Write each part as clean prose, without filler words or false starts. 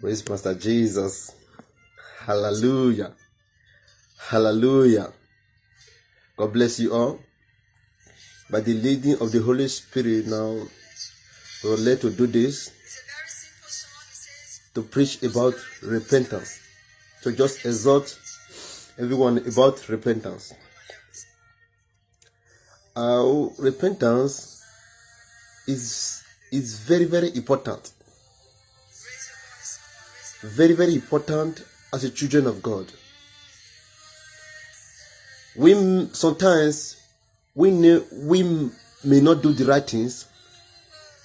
Praise Pastor Jesus. Hallelujah. Hallelujah. God bless you all. By the leading of the Holy Spirit now, we're led to do this, to preach about repentance, to just exhort everyone about repentance. Repentance is very, very important. Very, very important as a children of God. Sometimes we may not do the right things,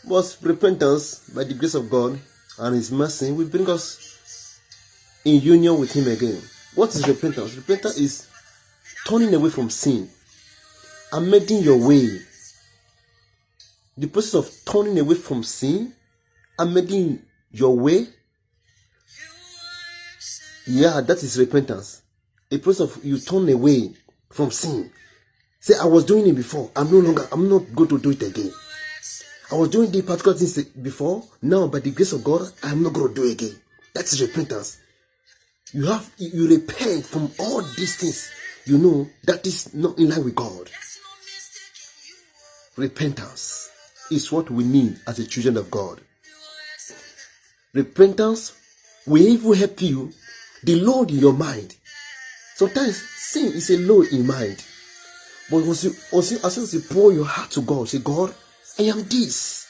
but repentance, by the grace of God and His mercy, will bring us in union with Him again. What is repentance? Repentance is turning away from sin, amending your way. The process of turning away from sin, amending your way. Yeah, that is repentance. A process of you turn away from sin. Say, I was doing it before. I'm not going to do it again. I was doing the particular things before. Now, by the grace of God, I'm not going to do it again. That is repentance. You repent from all these things. You know that is not in line with God. Repentance is what we need as a children of God. Repentance will even help you the load in your mind. Sometimes sin is a load in mind. But as soon as you pour your heart to God, say, God, I am this.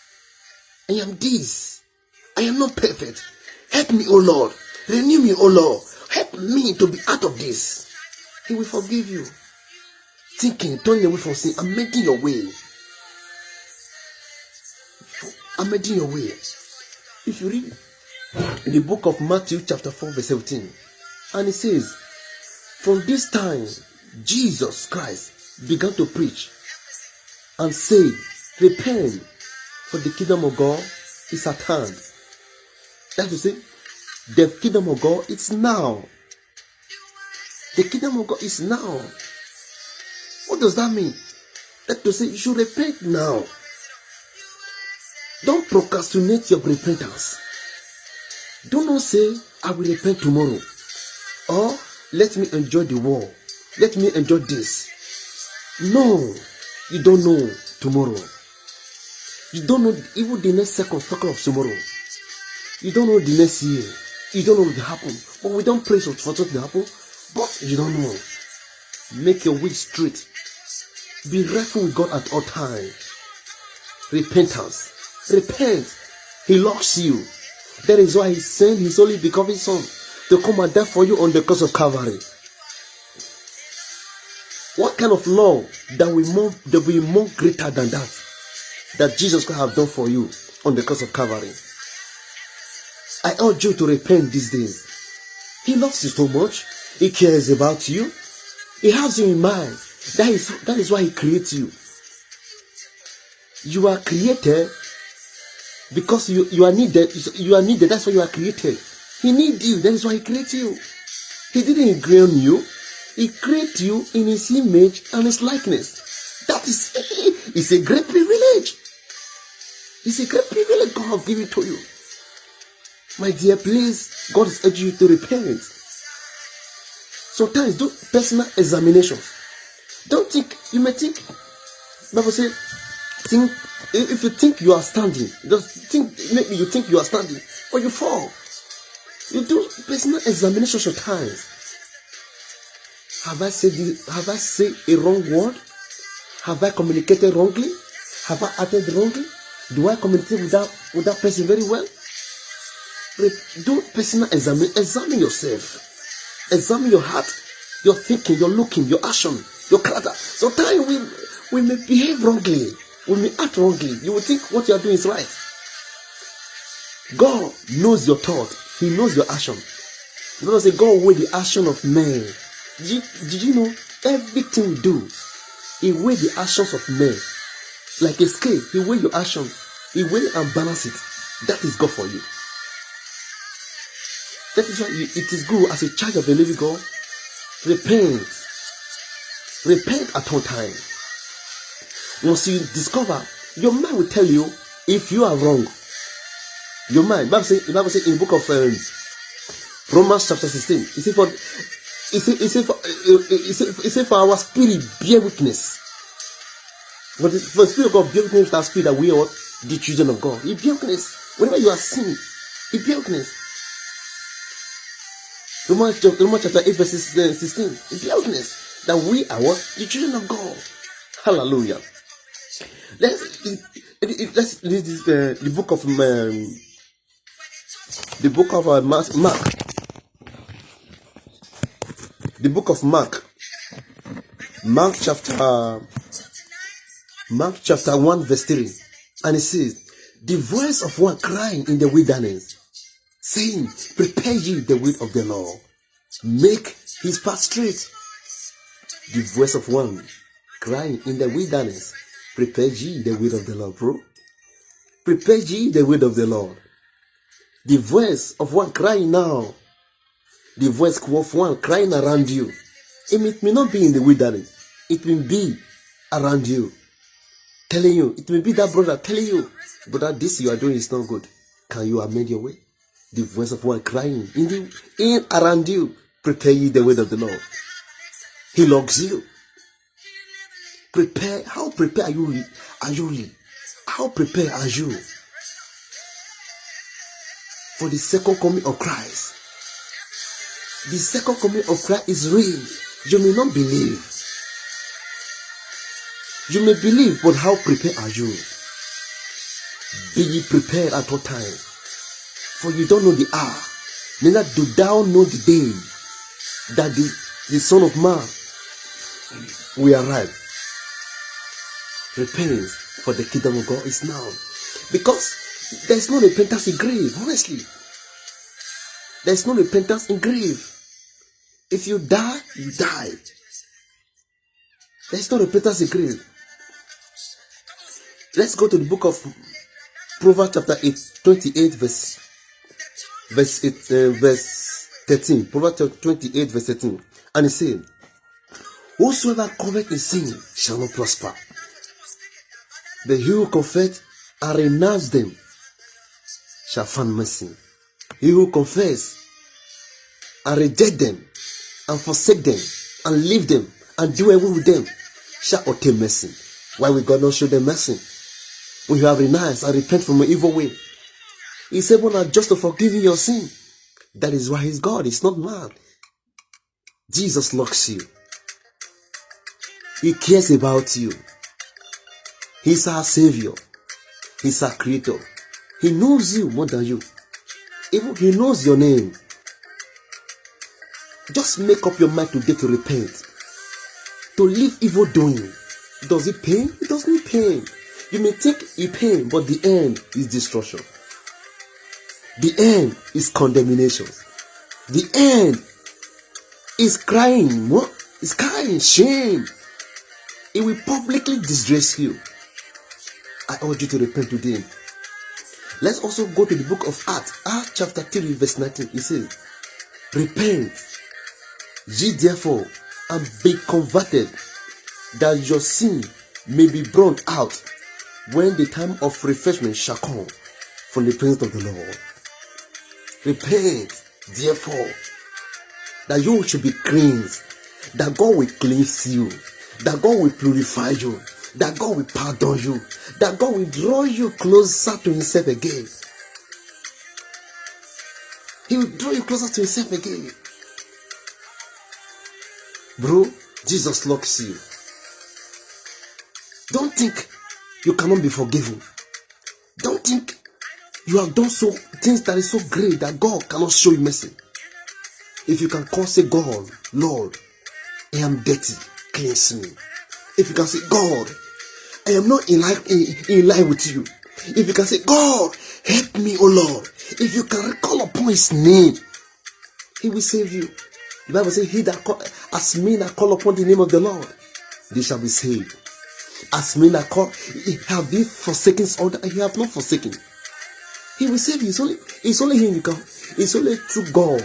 I am this. I am not perfect. Help me, O Lord. Renew me, O Lord. Help me to be out of this. He will forgive you. Thinking, turning away from sin, amending your way. Amending your way. If you read in the book of Matthew chapter 4 verse 17, and it says, from this time, Jesus Christ began to preach and say, repent, for the kingdom of God is at hand. That's to say, the kingdom of God is now. The kingdom of God is now. What does that mean? That's to say, you should repent now. Don't procrastinate your repentance. Do not say, I will repent tomorrow. Or, let me enjoy the war. Let me enjoy this. No, you don't know tomorrow. You don't know even the next second of tomorrow. You don't know the next year. You don't know what will happen. But we don't pray for something to happen. But you don't know. Make your way straight. Be rightful with God at all times. Repentance. Repent. He loves you. That is why He sent His only begotten Son to come and die for you on the cross of Calvary. What kind of love that will be more greater than that Jesus Christ have done for you on the cross of Calvary? I urge you to repent these days. He loves you so much. He cares about you. He has you in mind. That is why He creates you. You are created because you are needed. You are needed. That's why you are created. He needs you. That is why He created you. He didn't create you. He created you in His image and His likeness. That is it's a great privilege. It's a great privilege God has given to you. My dear, please, God is urging you to repent. Sometimes do personal examinations. Don't think, you may think, Bible says, if you think you are standing, maybe you think you are standing, or you fall. You do personal examinations of times. Have I said a wrong word? Have I communicated wrongly? Have I acted wrongly? Do I communicate with that person very well? Do personal examine yourself. Examine your heart, your thinking, your looking, your action, your character. Sometimes we may behave wrongly. We may act wrongly. You will think what you are doing is right. God knows your thought. He knows your action. God says, God weigh the action of man. Did you know everything we do, He weigh the actions of men. Like a scale, He weigh your action. He weigh and balance it. That is God for you. That is why it is good as a child of the living God. Repent. Repent at all time. Once you discover, your mind will tell you if you are wrong. Your mind. The Bible says in the book of Romans chapter 16. It said for our spirit bear witness. But for the spirit of God bear witness with our spirit that we are what? The children of God. It bear witness. Whenever you are sinning, it bear witness. Romans chapter 8 verse 16. It bear witness that we are what? The children of God. Hallelujah. Let's read this, the book of Mark. The book of Mark. Mark chapter 1 verse 3. And it says, the voice of one crying in the wilderness, saying, prepare ye the way of the Lord, make his path straight. The voice of one crying in the wilderness, prepare ye the way of the Lord, bro. Prepare ye the way of the Lord. The voice of one crying now. The voice of one crying around you. It may not be in the wilderness. It may be around you. Telling you. It may be that brother telling you, brother, this you are doing is not good. Can you amend your way? The voice of one crying in around you. Prepare ye the way of the Lord. He loves you. Prepare. How prepared are you? How prepared are you for the second coming of Christ? The second coming of Christ is real. You may not believe. You may believe, but how prepared are you? Be ye prepared at all times, for you don't know the hour, neither do thou know the day that the Son of Man will arrive. Repentance for the kingdom of God is now. Because there is no repentance in grave, honestly. There is no repentance in grave. If you die, you die. There is no repentance in grave. Let's go to the book of Proverbs chapter 28 verse 13. Proverbs 28 verse 13. And it says, whosoever covereth in sin shall not prosper. But he who confess and renounce them shall find mercy. He who confess and reject them and forsake them and leave them and do away with them shall obtain mercy. Why will God not show them mercy? When you have renounced and repent from your evil way, He's able and just to forgive you your sin. That is why He's God. He's not man. Jesus loves you. He cares about you. He's our Savior. He's our Creator. He knows you more than you. Even He knows your name. Just make up your mind today to repent. To leave evil doing. Does it pain? It doesn't pain. You may think it pain, but the end is destruction. The end is condemnation. The end is crying. What? It's crying shame. It will publicly disgrace you. I urge you to repent today. Let's also go to the book of Acts. Acts chapter 3 verse 19. It says, repent ye therefore and be converted, that your sin may be brought out when the time of refreshment shall come from the presence of the Lord. Repent therefore, that you should be cleansed, that God will cleanse you, that God will purify you, that God will pardon you, that God will draw you closer to Himself again. He will draw you closer to Himself again. Bro, Jesus loves you. Don't think you cannot be forgiven. Don't think you have done things that is so great that God cannot show you mercy. If you can call, say, God, Lord, I am dirty, cleanse me. If you can say, God, I am not in line with you. If you can say, God, help me, oh Lord. If you can call upon His name, He will save you. The Bible says, he that as men that call upon the name of the Lord, they shall be saved. As men that call, have you forsaken all that? You have not forsaken. He will save you. It's only Him you can. It's only through God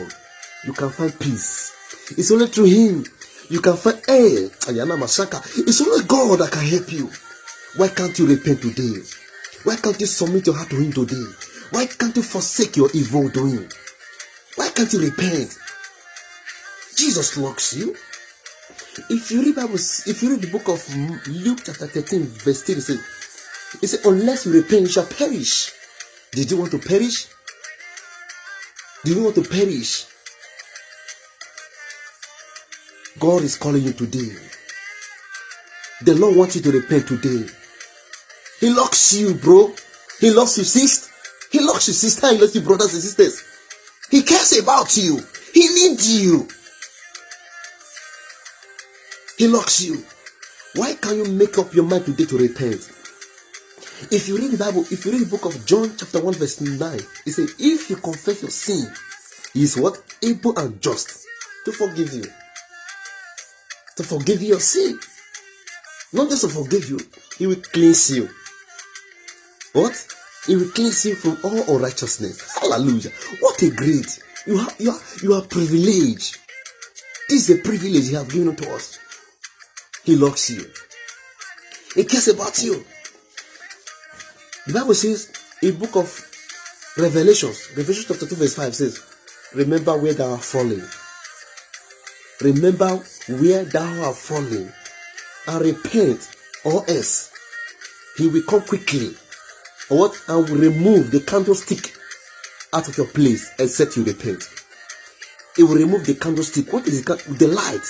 you can find peace. It's only through Him you can find. It's only God that can help you. Why can't you repent today? Why can't you submit your heart to Him today? Why can't you forsake your evil doing? Why can't you repent? Jesus loves you. If you read the book of Luke chapter 13, verse 3, it says, unless you repent, you shall perish. Did you want to perish? Do you want to perish? God is calling you today. The Lord wants you to repent today. He loves you, bro. He loves you, sis. He loves you, sister. He loves you, brothers and sisters. He cares about you. He needs you. He loves you. Why can't you make up your mind today to repent? If you read the Bible, if you read the book of John chapter 1 verse 9, it says, if you confess your sin, he is what? Able and just to forgive you. To forgive your sin. Not just to forgive you, he will cleanse you. What? He will cleanse you from all unrighteousness. Hallelujah. What a great. You are privileged. This is a privilege he has given to us. He loves you. He cares about you. The Bible says in book of Revelation chapter 2 verse 5 says, remember where thou art fallen. Remember where thou art fallen and repent, or else he will come quickly. Or what? And will remove the candlestick out of your place except you repent. He will remove the candlestick. What is it? The light.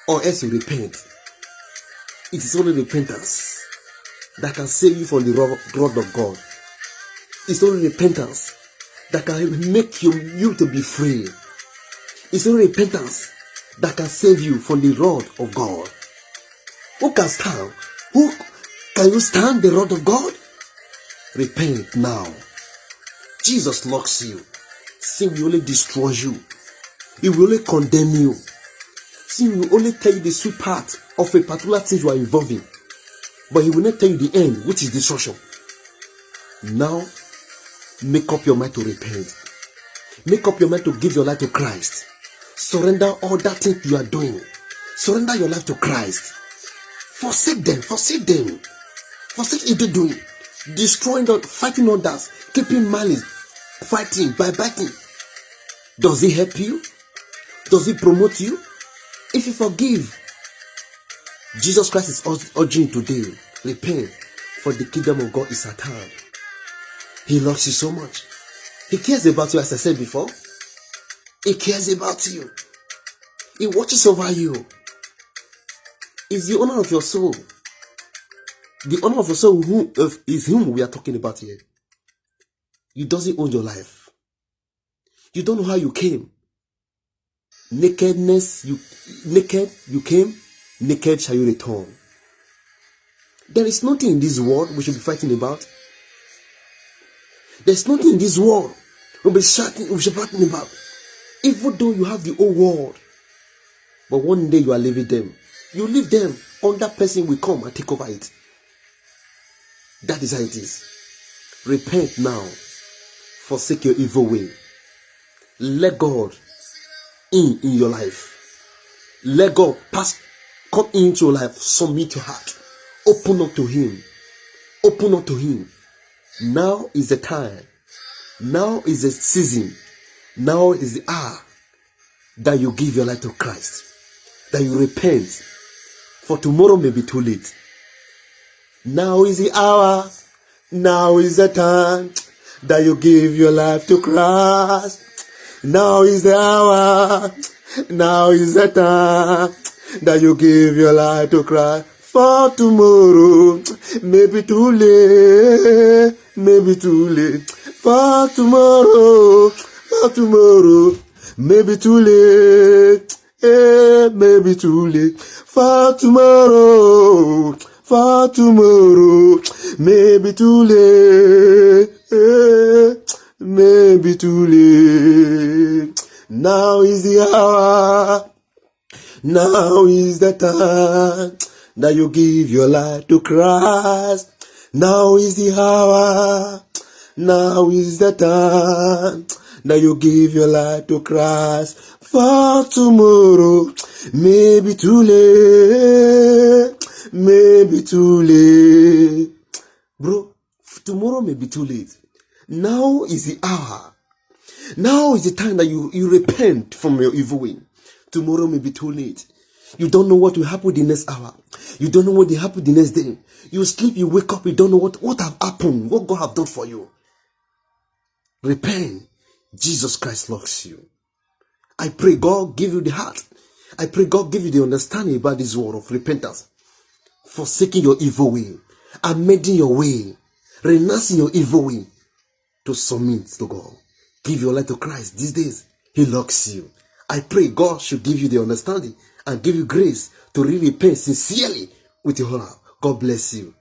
Or else you repent. It is only repentance that can save you from the wrath of God. It's only repentance that can make you to be free. It's only repentance that can save you from the wrath of God. Who can stand? Who can you stand the wrath of God? Repent now. Jesus loves you. Sin will only destroy you. It will only condemn you. Sin will only tell you the sweet part of a particular thing you are involved in. But he will not tell you the end, which is destruction. Now, make up your mind to repent. Make up your mind to give your life to Christ. Surrender all that thing you are doing. Surrender your life to Christ. Forsake them. Forsake them. Forsake evil doing. Destroying, fighting others. Keeping malice. Fighting, backbiting. Does it help you? Does it promote you? If you forgive, Jesus Christ is urging you today. Repent, for the kingdom of God is at hand. He loves you so much. He cares about you, as I said before. He cares about you. He watches over you. It's the honor of your soul. The honor of your soul is whom we are talking about here. You doesn't own your life. You don't know how you came. Naked you came, naked shall you return. There is nothing in this world we should be fighting about. There's nothing in this world we should be fighting about. Even though you have the whole world, but one day you are leaving them. You leave them, another person will come and take over it. That is how it is. Repent now. Forsake your evil way. Let God in your life. Let God come into your life. Submit your heart. Open up to Him. Open up to Him. Now is the time. Now is the season. Now is the hour that you give your life to Christ. That you repent. For tomorrow may be too late. Now is the hour. Now is the time that you give your life to Christ. Now is the hour. Now is the time that you give your life to Christ. For tomorrow may be too late. Maybe too late. For tomorrow may be too late. Maybe too late. For tomorrow may be too late. Maybe too late. Now is the hour. Now is the time that you give your life to Christ. Now is the hour. Now is the time that you give your life to Christ. For tomorrow may be too late. Maybe too late. Bro, tomorrow may be too late. Now is the hour Now is the time that you repent from your evil way. Tomorrow may be too late. You don't know what will happen the next hour. You don't know what will happen the next day. You sleep, you wake up, you don't know what have happened, what God have done for you. Repent. Jesus Christ loves you. I pray God give you the heart. I pray God give you the understanding about this word of repentance. Forsaking your evil way, amending your way, renouncing your evil way to submit to God. Give your life to Christ these days. He loves you. I pray God should give you the understanding and give you grace to really repent sincerely with your whole heart. God bless you.